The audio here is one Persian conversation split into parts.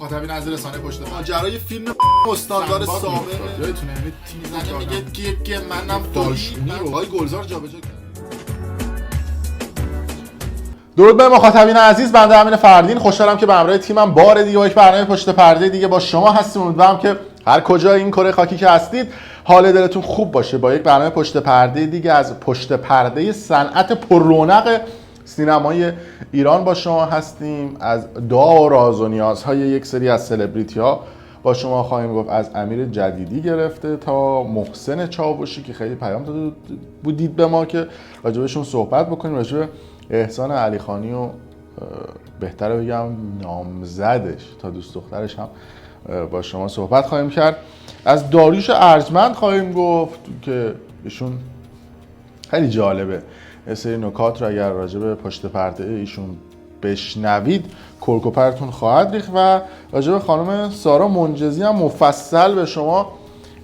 مخاطبین از رسانه پشت پرده ماجرای فیلم استاندار سابق یادتونه میگه میگه منم داشتونی رو های گلزار جابجا کرد. درود به مخاطبین عزیز، بنده امین فردین خوشحالم که به همراه تیمم بار دیگه با یک برنامه پشت پرده دیگه با شما هستیم. امیدوارم که هر کجای این کره خاکی که هستید حال دلتون خوب باشه. با یک برنامه پشت پرده دیگه از پشت پرده صنعت پر رونق سینمای ایران با شما هستیم. از دعا و راز و نیازهای یک سری از سلبریتی ها با شما خواهیم گفت، از امیر جدیدی گرفته تا محسن چاوشی که خیلی پیام داده بودید به ما که راجبشون صحبت بکنیم. راجب احسان علیخانی و بهتره بگم نامزدش تا دوست دخترش هم با شما صحبت خواهیم کرد. از داریوش ارجمند خواهیم گفت که ایشون خیلی جالبه، یه سری نکات رو اگر راجع به پشت پرده ایشون بشنوید کرکوپرتون خواهد ریخت و راجع به خانم سارا منجزی هم مفصل به شما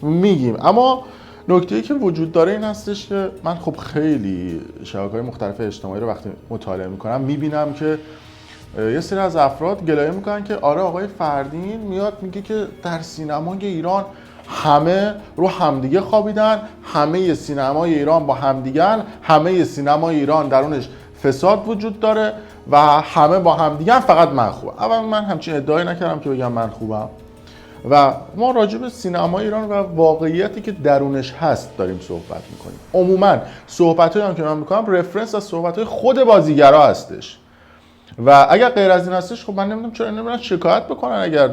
میگیم. اما نکته‌ای که وجود داره این هستش که من خب خیلی شبکه‌های مختلف اجتماعی رو وقتی مطالعه میکنم میبینم که یه سری از افراد گلایه میکنن که آره آقای فردین میاد میگه که در سینمای ایران همه رو همدیگه خوابیدن، همه سینمای ایران با همدیگن، همه سینمای ایران درونش فساد وجود داره و همه با همدیگن، فقط من خوبم. اول من همچین ادعایی نکردم که بگم من خوبم و ما راجع به سینمای ایران و واقعیتی که درونش هست داریم صحبت میکنیم. عموما صحبتایی هم که من میکنم رفرنس از صحبتای خود بازیگرا هستش و اگر غیر از این هستش خب من نمیدونم چرا نمیرن شکایت بکنن اگر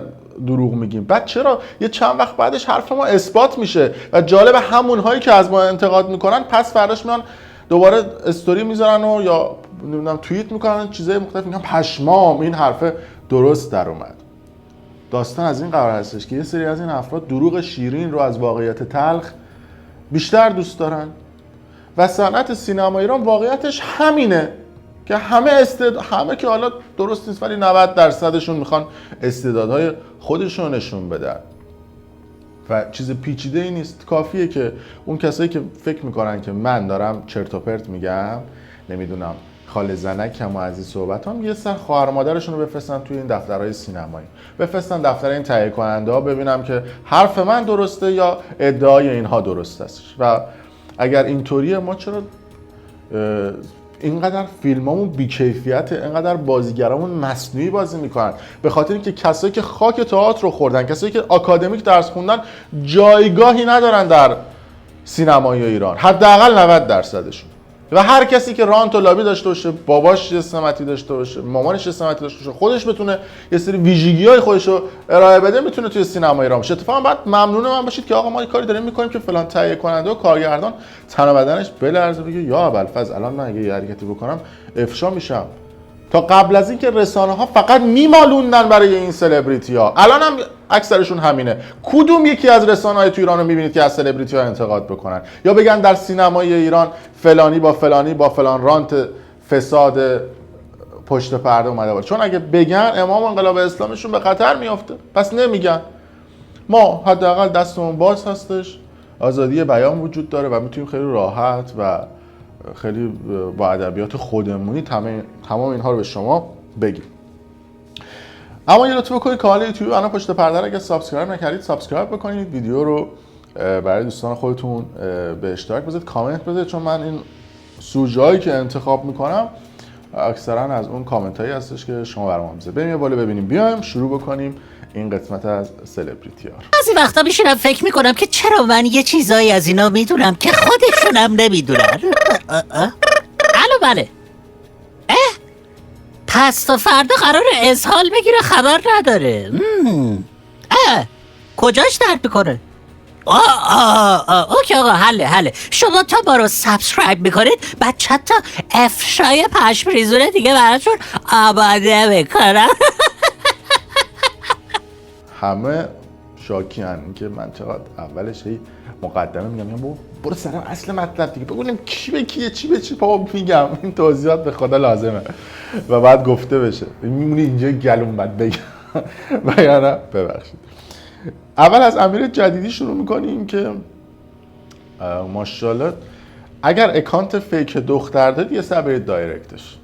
دروغ میگیم. بعد چرا یه چند وقت بعدش حرف ما اثبات میشه و جالب همون هایی که از ما انتقاد میکنن پس فرداش میان دوباره استوری میذارن و یا نمیدونم توییت میکنن چیزای مختلف، میگن پشمام این حرف درست در اومد. داستان از این قرار هستش که یه سری از این افراد دروغ شیرین رو از واقعیت تلخ بیشتر دوست دارن و صنعت سینما ایران واقعیتش همینه که همه که حالا درست نیست ولی 90%شون میخوان استعدادهای خودشون نشون بدن و چیز پیچیده ای نیست. کافیه که اون کسایی که فکر میکنن که من دارم چرت و پرت میگم، نمیدونم خاله زنک هم از این صحبت هم، یه سر خواهر مادرشون رو بفرستن توی این دفترهای سینمایی، بفرستن دفتر این تهیه کننده ها، ببینم که حرف من درسته یا ادعای اینها درست است. و اگر اینطوریه ما چرا اینقدر فیلمامون بی‌کیفیته، اینقدر بازیگرامون مصنوعی بازی میکنن؟ به خاطر اینکه کسایی که خاک تئاتر رو خوردن، کسایی که آکادمیک درس خوندن جایگاهی ندارن در سینمای ایران، حداقل 90%شون. و هر کسی که رانت و لابی داشته باشه، باباش یه سمتی داشته باشه، مامانش یه سمتی داشته باشه، خودش بتونه یه سری ویژگی‌های خودش رو ارائه بده، میتونه توی سینما ایران باشه. اتفاقا بعد ممنون من باشید که آقا ما یه کاری داریم می‌کنیم که فلان تهیه کننده و کارگردان تن و بدنش بلرزه بگه یا ابوالفضل الان من اگه یه حرکتی بکنم افشا میشم. تا قبل از این که رسانه‌ها فقط میمالوندن برای این سلبریتی‌ها، الان هم اکثرشون همینه. کدوم یکی از رسانه‌های تو ایران رو می‌بینید که از سلبریتی‌ها انتقاد بکنن یا بگن در سینمای ایران فلانی با فلان رانت فساد پشت پرده اومده باشه؟ چون اگه بگن امام انقلاب اسلامشون به خطر میافته، پس نمیگن. ما حداقل دستمون باز هستش، آزادی بیان وجود داره و میتونیم خیلی راحت و خیلی با ادبیات خودمونی تمام اینها رو به شما بگیم. اما یه لطف بکنید کانال یوتیوب الان پشت پرده رو اگه سابسکرایب نکردید سابسکرایب بکنید، ویدیو رو برای دوستان خودتون به اشتراک بذارید، کامنت بذارید، چون من این سوژه‌ای که انتخاب میکنم اکثرا از اون کامنتایی هستش که شما برام میذارید. بریم یه بالا ببینیم، بیایم شروع بکنیم این قسمت از سلبریتی ها. بعضی وقتا میشینم فکر میکنم که چرا من یه چیزایی از اینا میدونم که خودشونم نمیدونن. الو بله. پس تا فردا قرار اسهال بگیره خبر نداره. کجاش درد میکنه؟ اوکی آقا حله. شما تا ما رو سابسکرایب میکنید بعد چند تا افشای پشم ریزونه دیگه براتون آماده میکنم. همه شاکی هن اینکه من چقدر اولش هی مقدمه میگم برو سرم اصل مطلب دیگه بگونیم کی به کیه چی به چی. بابا میگم این توضیحات به خدا لازمه و بعد گفته بشه، میمونی اینجا گلوم بعد بگم و یا نه ببخشید. اول از امیر جدیدی شروع میکنیم که ماشاءالله اگر اکانت فیک دختر دارید یه سر برید دایرکتش،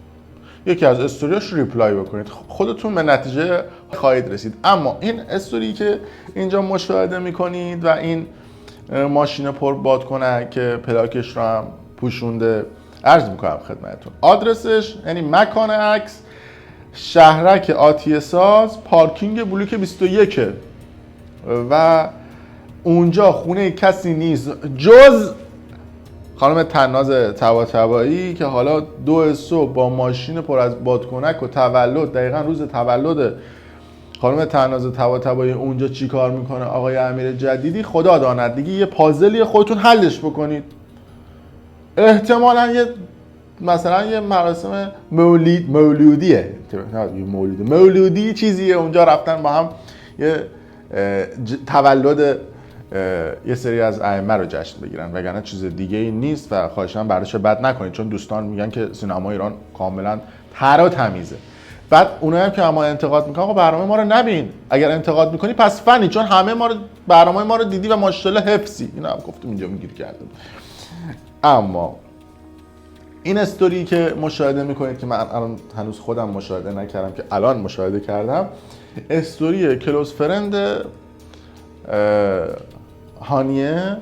یکی از استوریاش ریپلای بکنید، خودتون به نتیجه خواهید رسید. اما این استوری که اینجا مشاهده میکنید و این ماشین پر بادکنک که پلاکش رو هم پوشونده، عرض میکنم خدمتتون آدرسش، یعنی مکان عکس شهرک آتیه ساز، پارکینگ بلوک 21 و اونجا خونه کسی نیست جز خانم تناز طباطبایی که حالا 2 صبح با ماشین پر از بادکنک و تولد، دقیقا روز تولد خانم تناز طباطبایی اونجا چی کار میکنه آقای امیر جدیدی، خدا داند دیگه. یه پازلی خودتون حلش بکنید. احتمالاً مثلا یه مراسم مولودی چیزیه، اونجا رفتن با هم یه تولد یه سری از ائمه رو جشن بگیرن، وگرنه چیز دیگه ای نیست و خواهشاً برداشت بد نکنید، چون دوستان میگن که سینما ایران کاملا تر و تمیزه. بعد اونایی هم که ما انتقاد میکنن آقا برنامه ما رو نبین، اگر انتقاد میکنی پس فنی، چون همه ما رو برنامه ما رو دیدی و ماشاءالله حفظی. اینو هم گفتم اینجا میگیر کردم. اما این استوری که مشاهده میکنید که من الان هنوز خودم مشاهده نکردم که الان مشاهده کردم، استوری کلوز فرند هانیه،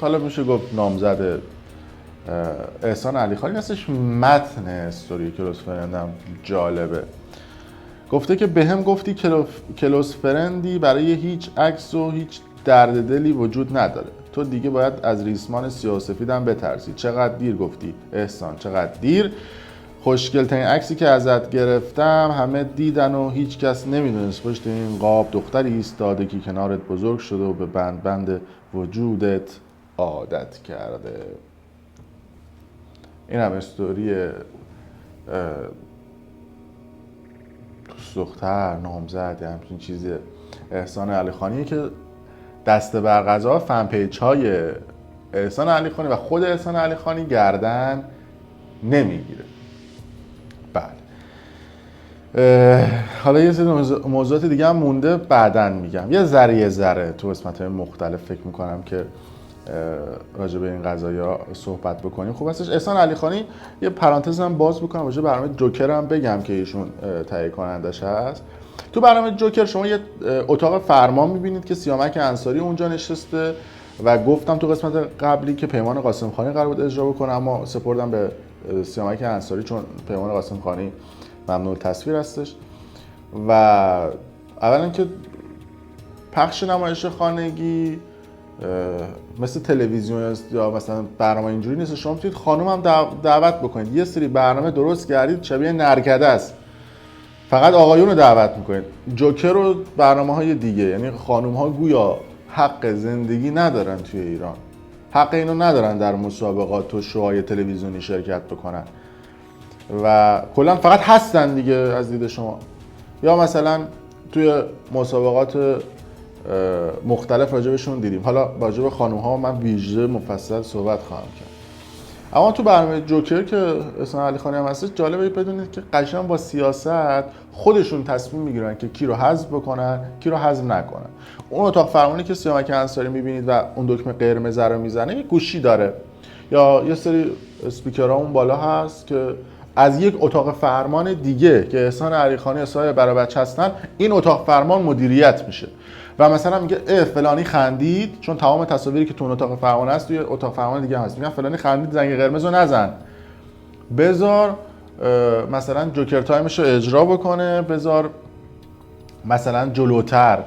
طالب میشه گفت نامزد احسان علیخانی هستش. متن استوری کلوز فرندم جالبه. گفته که بهم گفتی کلوز فرندی برای هیچ عکس و هیچ درد دلی وجود نداره، تو دیگه باید از ریسمان سیاه‌وسفیدم بترسی. چقدر دیر گفتی احسان، چقدر دیر. خوشگل ترین عکسی که ازت گرفتم همه دیدن و هیچ کس نمیدونست پشت این قاب دختری ایستاده که کنارت بزرگ شده و به بند بند وجودت عادت کرده. این هم استوری دختر نامزد همچین چیزی احسان علیخانی که دست بر قضا فن پیج های احسان علیخانی و خود احسان علیخانی گردن نمیگیره. بله، حالا یه سری موضوعات دیگه هم مونده بعدن میگم، یه ذره تو قسمت‌های مختلف فکر میکنم که راجع به این قضايا صحبت بکنیم. خوب هستش. احسان علیخانی یه پرانتز هم باز بکنم راجع به برنامه جوکر هم بگم که ایشون تهیه کنندش هست. تو برنامه جوکر شما یه اتاق فرمان میبینید که سیامک انصاری اونجا نشسته و گفتم تو قسمت قبلی که پیمان قاسم خانی قرار بود اجرا بکنه، اما سپردم به سیامک انصاری چون پیمان قاسم خانی ممنوع تصویر هستش. و اولا که پخش نمایش خانگی مثل تلویزیون یا مثلا برنامه اینجوری نیست، شما میتونید خانم هم دعوت بکنید. یه سری برنامه درست کردید شبیه نرکده است، فقط آقایون رو دعوت میکنید. جوکر و برنامه‌های دیگه، یعنی خانم‌ها گویا حق زندگی ندارن توی ایران، حق اینو ندارن در مسابقات و شوهای تلویزیونی شرکت بکنن و کلا فقط هستن دیگه از دید شما. یا مثلا توی مسابقات مختلف راجبشون دیدیم. حالا راجب خانم‌ها من ویژه مفصل صحبت خواهم کرد. اما تو برنامه جوکر که احسان علیخانی هم هستش، جالبه بدونید که قشنگ با سیاست خودشون تصمیم میگیرن که کی رو حذف بکنن کی رو حذف نکنن. اون اتاق فرمانی که سیامک انصاری میبینید و اون دکمه قرمز رو میزنه یه گوشی داره یا یه سری اسپیکرها اون بالا هست که از یک اتاق فرمان دیگه که احسان علیخانی صاحب برای بچه هستن این اتاق فرمان مدیریت میشه و مثلا میگه فلانی خندید، چون تمام تصاویری که تو اون اتاق فرمان هست توی اتاق فرمان دیگه هست، میگن فلانی خندید زنگ قرمز رو نزن، بذار مثلا جوکر تایمش رو اجرا بکنه، بذار مثلا جلوتر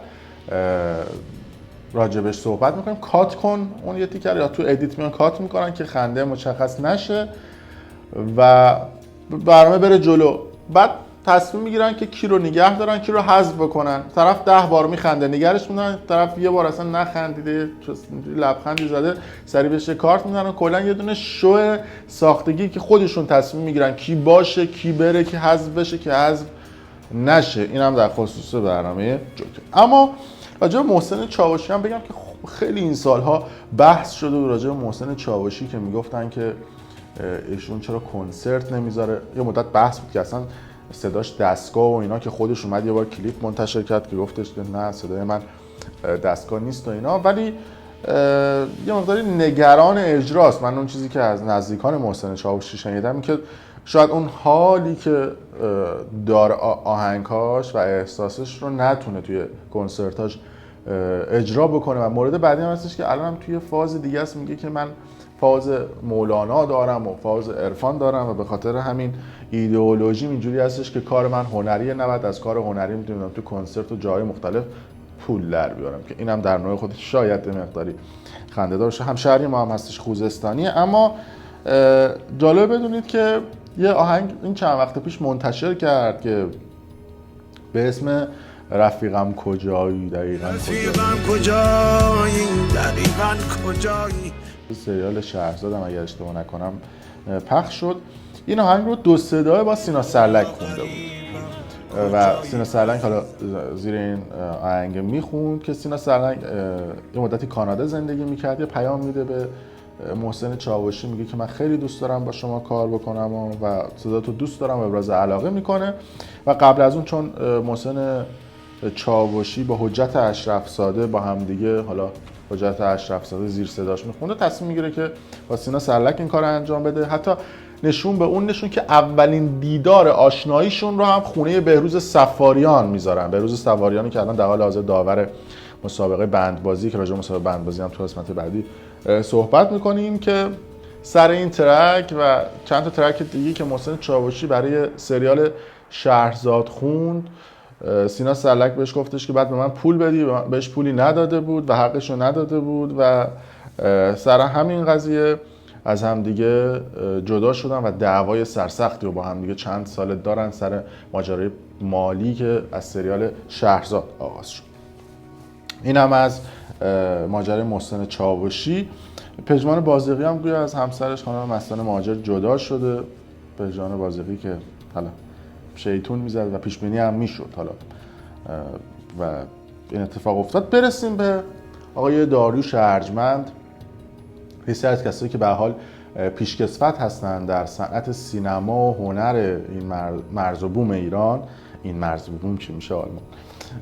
راجبش صحبت میکنیم، کات کن اون یه تیکر، یا تو ادیت میان کات میکنن که خنده مشخص نشه و برنامه بره جلو. بعد تصمیم میگیرن که کی رو نگه دارن کی رو حذف بکنن. طرف 10 بار میخنده نگرش میدارن، طرف یه بار اصلا نخندیده لبخندی زده سری بهش کارت میدن. کلا یه دونه شو ساختگی که خودشون تصمیم میگیرن کی باشه کی بره کی حذف بشه کی حذف نشه. اینم در خصوص برنامه جوکر. اما راجع به محسن چاوشی هم بگم که خیلی این سالها بحث شده راجع به محسن چاوشی که میگفتن که ایشون چرا کنسرت نمیذاره. یه مدت بحث بود که اصلا صداش دستگاه و اینا، که خودش اومد یه بار کلیپ منتشر کرد که گفتش که نه صدای من دستگاه نیست و اینا، ولی یه مقداری نگران اجراست. من اون چیزی که از نزدیکان محسن چاوشی شنیدم که شاید اون حالی که داره آهنگاش و احساسش رو نتونه توی کنسرتاش اجرا بکنه و مورد بعدی هم هستش که الان هم توی فاز دیگه است، میگه که من فاز مولانا دارم و فاز عرفان دارم و به خاطر همین ایدئولوژی اینجوری هستش که کار من هنریه، نباید از کار هنری میتونم تو کنسرت و جای مختلف پول در بیارم، که اینم در نوع خودش شاید مقداری خنده‌دار باشه. همشهری ما هم هستش، خوزستانیه. اما جالب بدونید که یه آهنگ این چند وقت پیش منتشر کرد که به اسم رفیقم کجایی، دقیقاً کجایی، سریال شهرزادم اگر اشتباه نکنم پخش شد. این آهنگ رو دو صدای با سینا سرلک خونده بود و سینا سرلک حالا زیر این آهنگ میخوند که سینا سرلک یه مدتی کانادا زندگی میکرد. یه پیام میده به محسن چاوشی، میگه که من خیلی دوست دارم با شما کار بکنم و صداتو دوست دارم و ابراز علاقه میکنه. و قبل از اون چون محسن چاوشی با حجت اشرف زاده با هم دیگه، حالا حجت اشرف زاده زیر صداش میخونه، تصمیم میگیره که با سینا سرلک این کار انجام بده. حتی نشون که اولین دیدار آشناییشون رو هم خونه بهروز سفاریان میذارن. بهروز سفاریانی که الان در حال حاضر داور مسابقه بندبازی، که راجع به مسابقه بندبازی هم تو قسمت بعدی صحبت میکنیم، که سر این ترک و چند تا ترک دیگه که محسن چاوشی برای سریال شهرزاد خوند، سینا سرلک بهش گفتش که بعد به من پول بدی، بهش پولی نداده بود و حقشو نداده بود و سر همین قضیه از هم دیگه جدا شدن و دعوای سرسختی رو با هم دیگه چند سال دارن سر ماجرای مالی که از سریال شهرزاد آغاز شد. این هم از ماجرای محسن چاوشی. پژمان بازیقی هم گویا از همسرش خانم مستان مهاجر جدا شده. پژمان بازیقی که حالا شیطون میزد و پیش بینی هم میشد حالا و این اتفاق افتاد. برسیم به آقای داریوش ارجمند، یکی از کسایی که به حال پیشکسوت هستن در صنعت سینما و هنر این مرز و بوم ایران. این مرز و بوم چی میشه؟ آلمان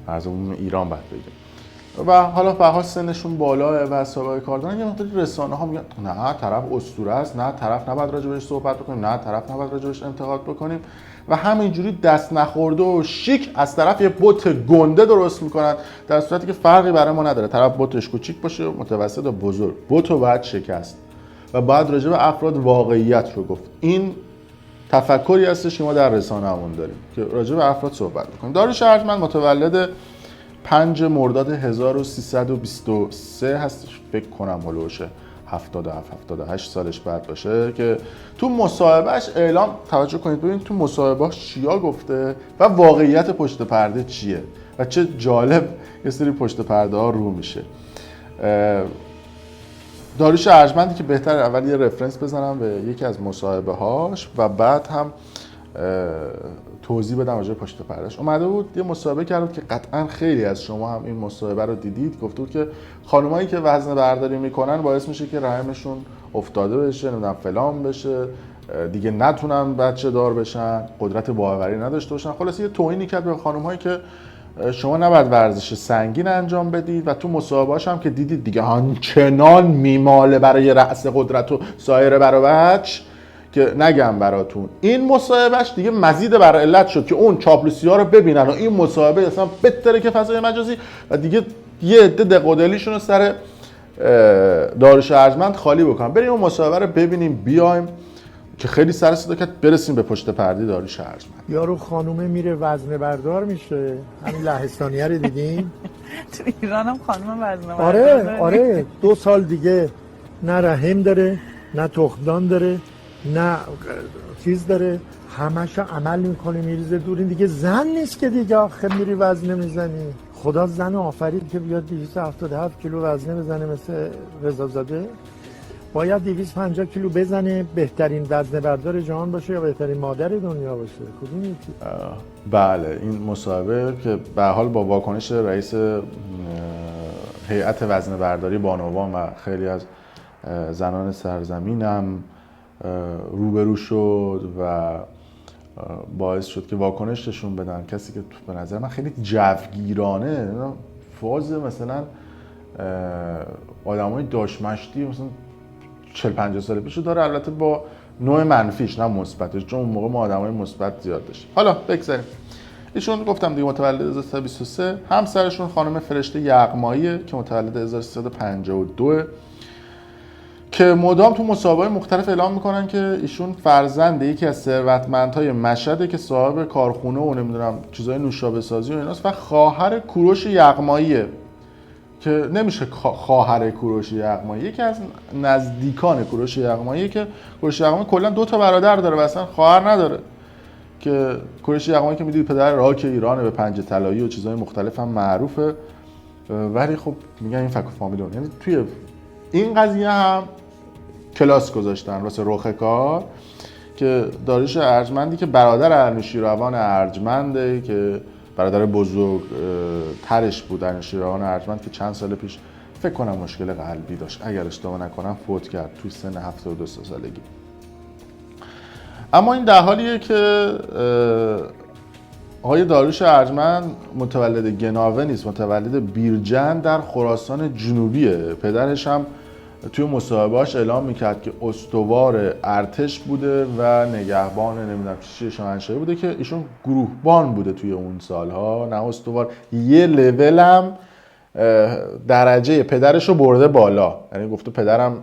مرز و بوم ایران باید بگیم. و حالا به حال سنشون بالاه و سابقه کار دارن. یه مقداری رسانه ها میگن نه طرف اسطوره است، نه طرف نباید راجع بهش صحبت بکنیم، نه طرف نباید راجع بهش انتقاد بکنیم و همینجوری دست نخورده و شیک از طرف یه بت گنده درست میکنن، در صورتی که فرقی برای ما نداره. طرف بتش کوچیک باشه، متوسط و بزرگ، بتو باید شکست و باید راجع به افراد واقعیت رو گفت. این تفکری هستش که ما در رسانه‌مون داریم که راجع به افراد صحبت بکنیم. داریوش ارجمند متولد 5 مرداد 1323 هستش، فکر کنم هلوش 77-78 سالش بعد باشه، که تو مصاحبهش اعلام، توجه کنید ببینید تو مصاحبهش چیا گفته و واقعیت پشت پرده چیه و چه جالب یه سری پشت پرده ها رو میشه. داریوش ارجمندی که بهتر اول یه رفرنس بزنم به یکی از مصاحبه هاش و بعد هم توضیح بدم راجع به پشت پردهش. اومده بود یه مصاحبه کرد که قطعا خیلی از شما هم این مصاحبه رو دیدید. گفته بود که خانمایی که وزنه برداری میکنن باعث میشه که رحمشون افتاده بشه، نمیدونم فلان بشه، دیگه نتونن بچه دار بشن، قدرت باروری نداشته باشن. خلاصه یه توهینی کرد به خانمایی که شما نباید ورزش سنگین انجام بدید و تو مصاحبه‌اش هم که دیدید دیگه همچنان میماله برای رأس قدرت و سایر برابچ که نگم براتون. این مصاحبهش دیگه مزید بر علت شد که اون چاپلوسی‌ها رو ببینن و این مصاحبه اصلا بهتره که فضای مجازی و دیگه یه عده دقودلیشون رو سر داریوش ارجمند خالی بکنن. بریم اون مصاحبه رو ببینیم بیایم که خیلی سر صدا کرد. برسیم به پشت پرده داریوش ارجمند. یارو خانومه میره وزنه بردار میشه، همین لهستانیه رو دیدین؟ تو ایران هم خانوم وزنه بردار آره 2 سال دیگه نه رحم داره، نه تخمدان داره، نه چیز داره، همش عمل میکنه میریزه دور. این دیگه زن نیست که دیگه آخه میری وزنه میزنی. خدا زن آفرید که بیاد 277 کیلو وزنه بزنه مثل رضازاده؟ باید 250 کیلو بزنه، بهترین وزنه بردار جهان باشه یا بهترین مادر دنیا باشه. کدوم یکی؟ بله این مصاحبه که به حال با واکنش رئیس هیئت وزنه برداری بانوان و خیلی از زنان سرزمینم روبرو شد و باعث شد که واکنششون بدن. کسی که به نظر من خیلی جوگیرانه فاز مثلا آدمای داشمشتی مثلا 40-50 سال پیشو داره، البته با نوع منفیش نه مثبتش، چون اون موقع ما آدمای مثبت زیاد داشتیم. حالا بگذاریم. ایشون گفتم دیگه متولد 1323، همسرشون خانم فرشته یغماییه که متولد 1352 که مدام تو مسابقات مختلف اعلام میکنن که ایشون فرزند یکی از ثروتمندهای مشهده که صاحب کارخونه و نمیدونم چیزای نوشابه سازی و ایناست و خواهر کوروش یغماییه که نمیشه خواهر کوروش یغمایی، یکی از نزدیکان کوروش یغمایی که کوروش یغمایی کلا 2 تا برادر داره و اصلا خواهر نداره که کوروش یغمایی که میدونید پدر راک ایرانه، به پنجه طلایی و چیزهای مختلف هم معروفه، ولی خب میگن این فک و فامیلون. یعنی توی این قضیه هم کلاس گذاشتن واسه رخ کار که داریوش ارجمندی که برادر انوشیروان ارجمنده که برادر بزرگ ترش بود، انوشیروان ارجمند که چند سال پیش فکر کنم مشکل قلبی داشت، اگر اشتباه نکنم فوت کرد توی سن 72 سالگی. اما این در حالیه که آقای داریوش ارجمند متولد گناوه نیست، متولد بیرجند در خراسان جنوبیه. پدرش هم توی مصاحبه‌اش اعلام میکرد که استوار ارتش بوده و نگهبان نمیدونم چی شاهنشاهی بوده که ایشون گروهبان بوده توی اون سالها، نه استوار. یه لول هم درجه پدرش رو برده بالا، یعنی گفته پدرم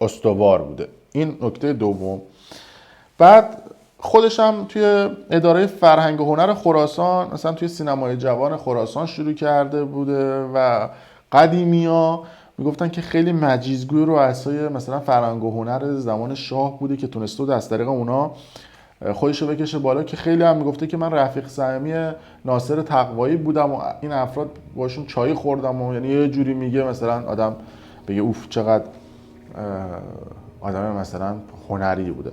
استوار بوده. این نکته دوم. بعد خودش هم توی اداره فرهنگ و هنر خراسان، مثلا توی سینمای جوان خراسان شروع کرده بوده و قدیمی‌ها میگفتن که خیلی مجیزگوی رؤسای مثلا فرهنگ و هنر زمان شاه بوده که تونسته بود از طریق اونا خودشو بکشه بالا، که خیلی هم میگفته که من رفیق صمیمی ناصر تقوایی بودم و این افراد باشون چای خوردم و یعنی یه جوری میگه مثلا آدم بگه اوف چقدر آدم مثلا هنری بوده.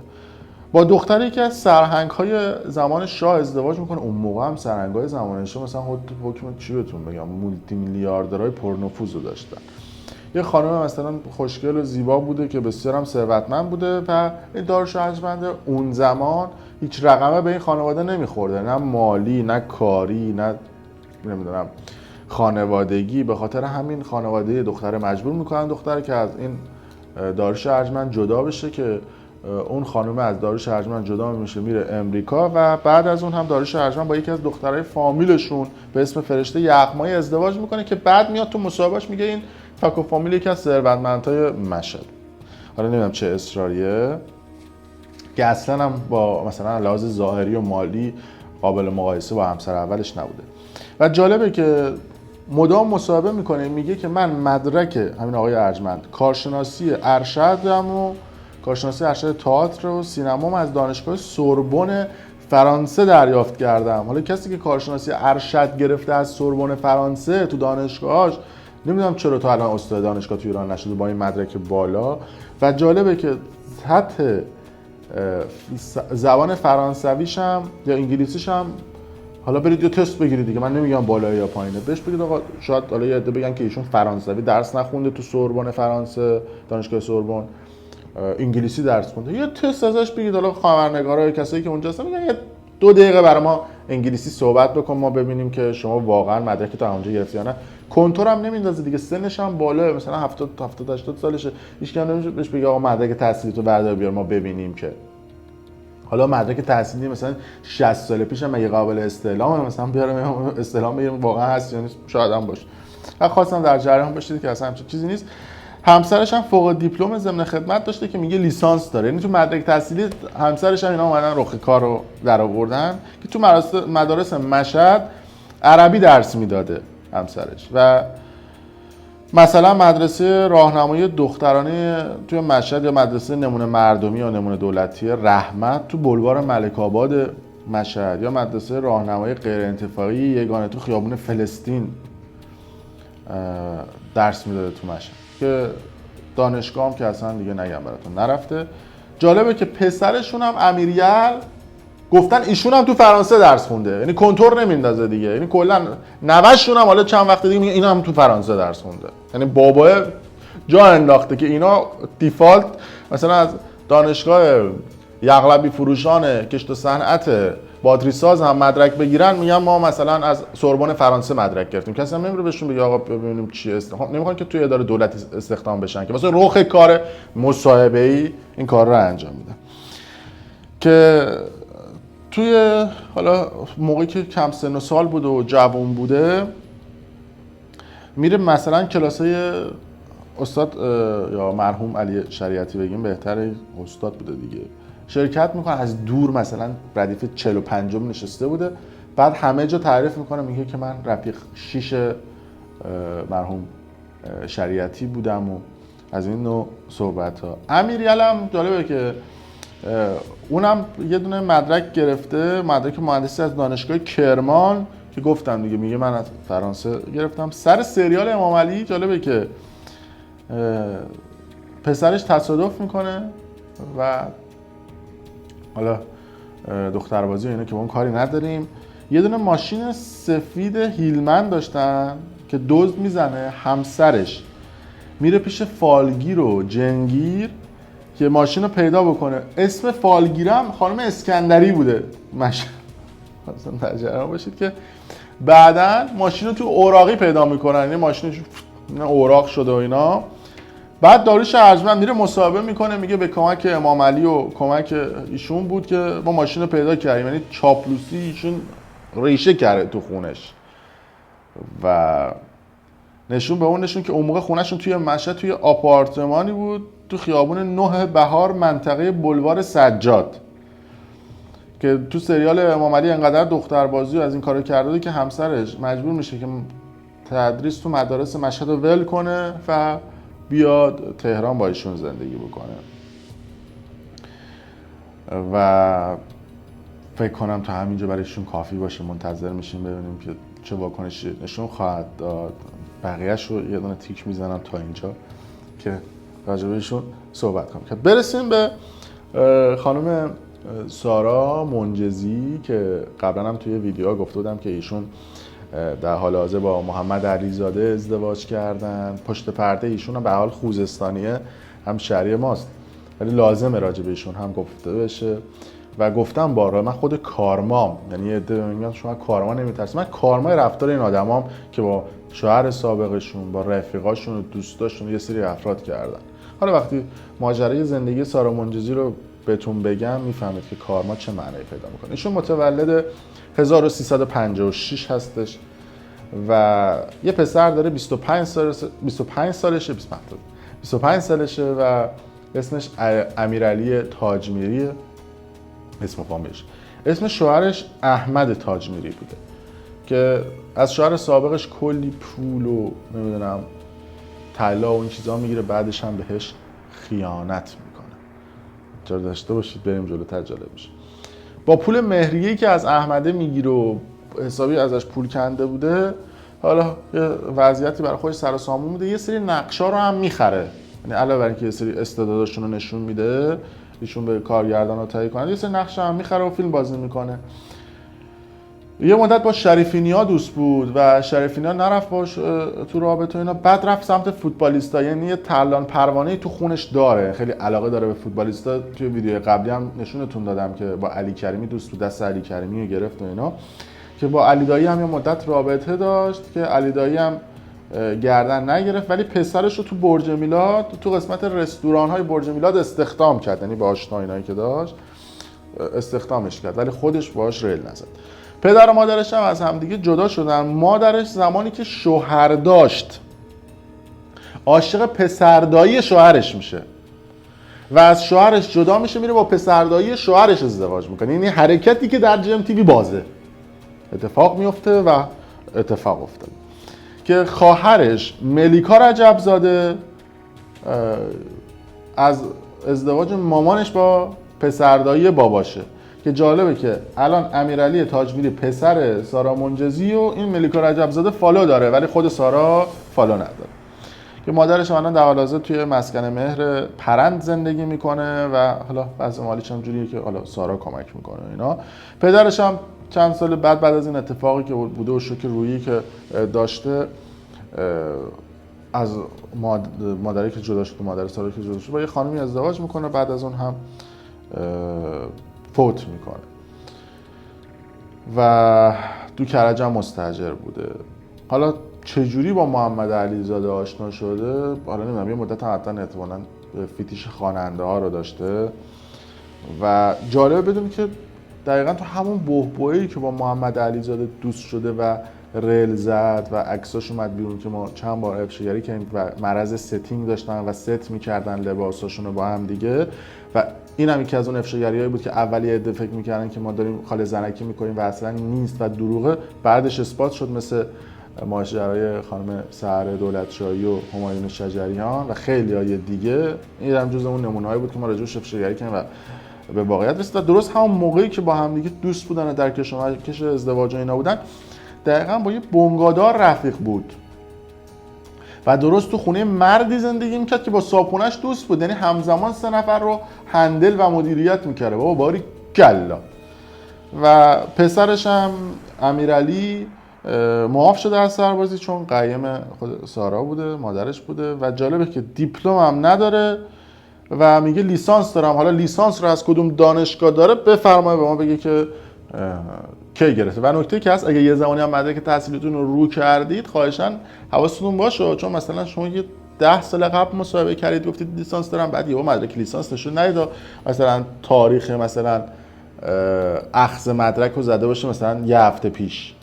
با دختری که از سرهنگ‌های زمان شاه ازدواج میکنه. اون موقع هم سرهنگ‌های زمان شاه مثلا حکم چی بهتون بگم مولتی میلیاردرهای پرنفوذ رو داشتن. یه خانم مثلا خوشگل و زیبا بوده که بسیار هم ثروتمند بوده و این داریوش ارجمند اون زمان هیچ رقمه به این خانواده نمیخورده، نه مالی نه کاری نه نمیدونم خانوادگی. به خاطر همین خانواده دختر مجبور میکنن دختر که از این داریوش ارجمند جدا بشه که اون خانم از داریوش ارجمند جدا میشه میره امریکا و بعد از اون هم داریوش ارجمند با یکی از دخترای فامیلشون به اسم فرشته یغمایی ازدواج میکنه که بعد میاد تو مصاحبهش میگه این فک و فامیل یکی از ثروتمندهای مشهد. حالا نمیدونم چه اصراریه که اصلا هم با مثلا لحاظ ظاهری و مالی قابل مقایسه با همسر اولش نبوده. و جالبه که مدام مصاحبه میکنه میگه که من مدرک همین آقای ارجمند کارشناسی ارشدم و کارشناسی ارشد تئاتر و سینمام از دانشگاه سوربن فرانسه دریافت کردم. حالا کسی که کارشناسی ارشد گرفته از سوربن فرانسه تو دانشگاهاش، نمیدونم چرا تا الان استاد دانشگاه تو ایران نشده با این مدرک بالا. و جالبه که سطح زبان فرانسویش هم یا انگلیسیش هم، حالا برید یه تست بگیرید دیگه، من نمیگم بالایی یا پایینه، بهش بگید آقا شاید حالا یه عده بگن که ایشون فرانسوی درس نخونده تو سوربن فرانسه، دانشگاه سوربن انگلیسی درس خونده، یه تست ازش بگید. حالا خبرنگارا کسایی که اونجا هستن میگن یه 2 دقیقه برای ما انگلیسی صحبت بکن ما ببینیم که شما واقعا مدرک تو اونجا گرفتی یا نه. کنتور هم نمیندازه دیگه، سنش هم بالاه، مثلا 70 80 سالشه. هیچ کی نمیشه بهش بگه آقا مدرک تحصیلی تو بردار بیار ما ببینیم که. حالا مدرک تحصیلی مثلا 60 سال پیش هم مگه قابل استعلامه؟ مثلا بیارم استعلام بگیرم واقعا هست یا نیست، شاید هم باشه. و خواستم در جریان باشید که اصلا همچین چیزی نیست. همسرش هم فوق دیپلم ضمن خدمت داشته که میگه لیسانس داره، یعنی تو مدرک تحصیلی همسرش هم اینا اومدن رخ کار رو در آوردن که تو مدارس مشهد عربی درس میداده همسرش. و مثلا مدرسه راهنمایی دخترانه توی مشهد یا مدرسه نمونه مردمی یا نمونه دولتی رحمت تو بلوار ملک آباد مشهد یا مدرسه راهنمایی غیر انتفاعی یگانه تو خیابون فلسطین درس میداده تو مشهد که دانشگاه هم که اصلا دیگه نگم براتون نرفته. جالبه که پسرشون هم امیریل گفتن ایشون هم تو فرانسه درس خونده، یعنی کنتور نمیندازه دیگه، یعنی کلا نوه‌شون هم حالا چند وقت دیگه میگه اینا هم تو فرانسه درس خونده. یعنی بابا جا انداخته که اینا دیفالت مثلا از دانشگاه یغلبی فروشان کشت و صنعت باتری ساز هم مدرک بگیرن، میگن ما مثلا از سوربن فرانسه مدرک گرفتیم. کسی هم نمیره بهشون بگه آقا ببینیم چی استخدام، نمیخوان که توی اداره دولتی استخدام بشن که واسه رخ کار مصاحبه‌ای این کار رو انجام میدن. که توی حالا موقعی که کم سن و سال بوده و جوان بوده میره مثلا کلاسای استاد یا مرحوم علی شریعتی بگیم بهتره، استاد بوده دیگه، شرکت میکنه. از دور مثلا ردیف 45 نشسته بوده، بعد همه جا تعریف میکنه، میگه که من رفیق 6 مرحوم شریعتی بودم و از این نوع صحبت ها. امیریال هم جالبه که اونم یه دونه مدرک گرفته، مدرک مهندسی از دانشگاه کرمان که گفتم دیگه، میگه من از فرانسه گرفتم. سر سریال امام علی جالبه که پسرش تصادف میکنه و حالا دختربازی و اینا که با اون کاری نداریم، یه دونه ماشین سفید هیلمن داشتن که دزد میزنه، همسرش میره پیش فالگیر و جنگیر که ماشین رو پیدا بکنه. اسم فالگیرم خانم اسکندری بوده، مثلا تجربه باشید که بعدن ماشین رو تو اوراقی پیدا میکنن، یعنی ماشینش اوراق شده و اینا. بعد داریوش ارجمند میره مصاحبه میکنه، میگه به کمک امام علی و کمک ایشون بود که ما ماشین رو پیدا کردیم، یعنی چاپلوسی ایشون ریشه کرده تو خونش و نشون به اون نشون که اون موقع خونهشون توی مشهد توی آپارتمانی بود تو خیابون 9 بهار منطقه بلوار سجاد که تو سریال امام علی انقدر دختربازی و از این کارو کرده که همسرش مجبور میشه که تدریس تو مدارس مشهد رو ول کنه و بیاد تهران با ایشون زندگی بکنه. و فکر کنم تا همینجا برایشون کافی باشه، منتظر میشیم ببینیم که چه واکنشی نشون خواهد داد. بقیه‌اش رو یه دونه تیک میزنم تا اینجا که راجع بهشون صحبت کنم. که برسیم به خانم سارا منجزی که قبلا هم توی ویدیوها گفته بودم که ایشون در حال حاضر با محمد علیزاده ازدواج کردن. پشت پرده ایشون هم به حال خوزستانیه، هم شهری ماست، ولی لازمه راجع به ایشون هم گفته بشه. و گفتم بارها من خود کارمام، یعنی عده میگن شما کارما نمیترسید، من کارمای رفتار این آدمام که با شوهر سابقشون، با رفیقاشون و دوستاشون یه سری افراد کردن. حالا وقتی ماجرای زندگی سارا منجزی رو بهتون بگم میفهمید که کارما چه معنی پیدا میکنه. ایشون متولد 1356 هستش و یه پسر داره 25 سالشه و اسمش امیرعلی تاجمیریه، اسم فامیلش. اسم شوهرش احمد تاجمیری بوده که از شوهر سابقش کلی پول و نمیدونم طلا و این چیزا میگیره، بعدش هم بهش خیانت میکنه. جا داشته باشید بریم جلوتر جالب میشه. با پول مهریه‌ای که از احمده میگیره و حسابی ازش پول کنده بوده، حالا یه وضعیتی برای خودش سر و سامون میده، یه سری نقشا رو هم میخره. یعنی علاوه بر اینکه یه سری استعداداشون رو نشون میده، ایشون به کارگردانا تهیه کنه، یه سری نقشا هم میخره و فیلم بازی میکنه. یه مدت با شریفینیا دوست بود و شریفینیا نرفت باش تو رابطه اینا، بعد رفت سمت فوتبالیستا. یعنی یه ترلان پروانه‌ای تو خونش داره، خیلی علاقه داره به فوتبالیستا. توی ویدیو قبلی هم نشونتون دادم که با علی کریمی دوست بود، دست علی کریمی رو گرفت و اینا، که با علی دایی هم یه مدت رابطه داشت که علی دایی هم گردن نگرفت، ولی پسرش رو تو برج میلاد، تو قسمت رستوران‌های برج میلاد استخدام کرد. یعنی با آشنا اینایی که داشت استخدامش کرد، ولی خودش باهاش ریل نزد. پدر و مادرش هم از همدیگه جدا شدن. مادرش زمانی که شوهر داشت عاشق پسردایی شوهرش میشه و از شوهرش جدا میشه، میره با پسردایی شوهرش ازدواج میکنه. یعنی حرکتی که در جم تیوی بازه اتفاق میفته و اتفاق افتاد که خواهرش ملیکا رجبزاده از ازدواج مامانش با پسردایی باباشه. که جالبه که الان امیرعلی تاجمیری پسر سارا منجزی و این ملیکا رجبزاده فالو داره، ولی خود سارا فالو نداره. که مادرش الان در حال حاضر توی مسکن مهر پرند زندگی میکنه و حالا وضع مالیش هم جوریه که حالا سارا کمک میکنه اینا. پدرش هم چند سال بعد از این اتفاقی که بوده و شوک روحی که داشته، از مادری که جدا شد، مادر سارا که جدا شد، با یه خانمی ازدواج میکنه، بعد از اون هم فوت میکنه و دو کرج هم مستاجر بوده. حالا چجوری با محمد علیزاده آشنا شده؟ حالا نمیدونم، یه مدت هم حتما احتمالاً فیتیش خواننده ها رو داشته و جالبه بدونی که دقیقا تو همون بحبوحه‌ای که با محمد علیزاده دوست شده و ریل زد و عکساش اومد بیرون که ما چند بار افشاگری کردیم و مرض ستینگ داشتن و ست میکردن لباساشون رو با هم دیگه و این هم یکی از اون افشاگری‌هایی بود که اولی عده فکر میکردن که ما داریم خاله زنکی میکنیم و اصلا نیست و دروغه. بعدش اثبات شد، مثل ماجرای خانم سحر دولتشاهی و همایون شجریان و خیلی های دیگه. این هم جز اون نمونه‌هایی بود که ما راجعش افشاگری کردیم و به واقعیت رسید. درست همون موقعی که با هم دیگه دوست بودن و در کش ازدواج و اینا بودن، دقیقاً با یه بنگادار رفیق بود و درست تو خونه مردی زندگی میکرد که با صاحبخونه‌اش دوست بود، یعنی همزمان 3 نفر رو هندل و مدیریت میکرده. بابا باری کلا. و پسرش هم امیرعلی معاف شده از سربازی چون قیم خود سارا بوده، مادرش بوده و جالبه که دیپلم هم نداره و میگه لیسانس دارم. حالا لیسانس رو از کدوم دانشگاه داره بفرمایه به ما بگه که کی گرفته. و نکته که هست، اگه یه زمانی هم مدرک تحصیلیتون رو کردید خواهشاً حواستون باشه، چون مثلا شما یه 10 سال قبل مصاحبه کردید گفتید لیسانس دارم، بعد یهو مدرک لیسانس نشون ندید، مثلا تاریخ مثلا اخذ مدرک رو زده باشه مثلا یه هفته پیش،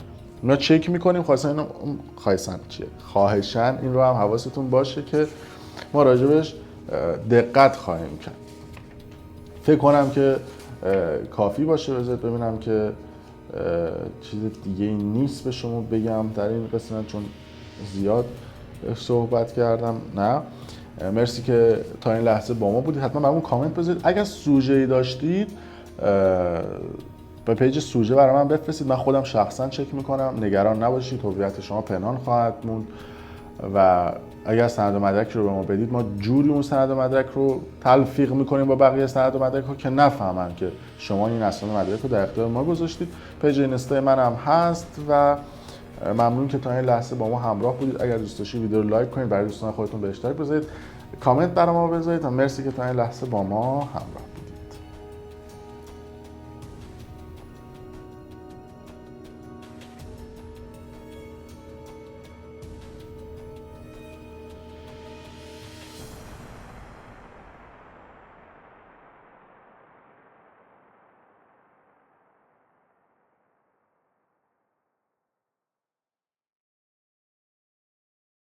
اونا چک میکنیم. خواهشاً این رو هم حواستون باشه که ما راجبش دقت خواهیم کرد. فکر کنم که کافی باشه. بذارید ببینم که چیز دیگه ای نیست به شما بگم در این قسمت، چون زیاد صحبت کردم. نه، مرسی که تا این لحظه با ما بودید. حتما برامون کامنت بذارید. اگر سوژه‌ای داشتید به پیج سوژه برای من بفرستید، من خودم شخصا چک میکنم. نگران نباشید، هویت شما پنهان خواهد موند و اگر سند و مدرک رو به ما بدید ما جوری اون سند و مدرک رو تلفیق میکنیم با بقیه سند و مدرک ها که نفهمن که شما این اسناد و مدرک رو در اختیار ما گذاشتید. پیج اینستا من هم هست و ممنون که تا این لحظه با ما همراه بودید. اگر دوست داشتید ویدیو رو لایک کنید، برای دوستان خودتون به اشتراک بذارید، کامنت برای ما بذارید و مرسی که تا این لحظه با ما همراه.